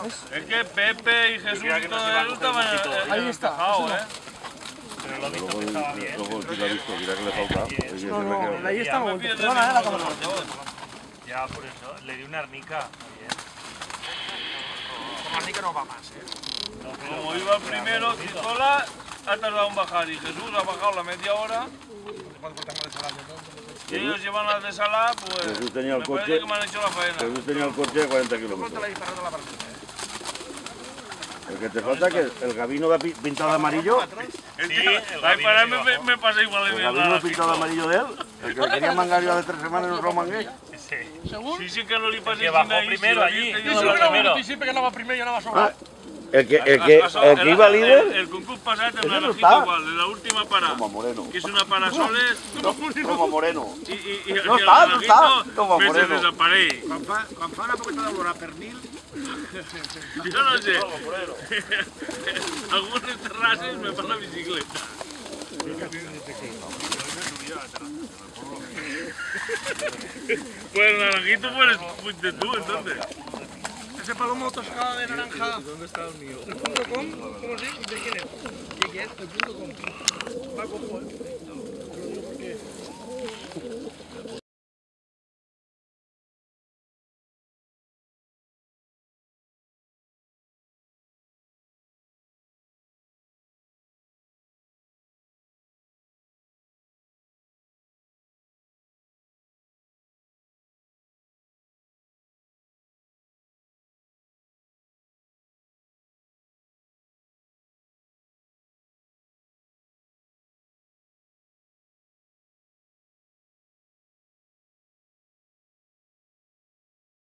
Es que Pepe y Jesús y todo eso estaban ahí está. Pero lo he visto que estaba bien. Mira que le falta. No, ahí está. Perdona, la cámara. Ya, por eso. Le di una arnica. Bien. Como arnica no va más, Como iba el primero, Cizola ha tardado en bajar y Jesús ha bajado la media hora. Y ellos llevan las de Salá, pues Jesús tenía el me coche. parece que me han hecho la faena. Jesús tenía el coche de 40 kilómetros. El que te falta es que el gabino va pintado de amarillo. Ahí para mí me pasa igual El en gabino pintado de amarillo de él. El que tenía mangario de 3 semanas en Romangué. Sí, sí que no le pasé Que bajó primero allí. Siempre que anava primer y anava sobre. El que iba líder. El concurso pasado Ese tendrá no la está. igual, en la última parada. Toma Moreno. Que es una parasoles. Toma Moreno. Y No está, no está. Toma se Moreno. desaparece. Quan fa una poqueta de vora pernil, Yo no sé. Algunas terrazas me van la bicicleta. Pues naranjito fuiste tú entonces. ese palomo toscado de naranja. ¿Dónde está el mío? ¿El .com? ¿Cómo se dice? ¿De quién es? ¿De quién? El .com. Va con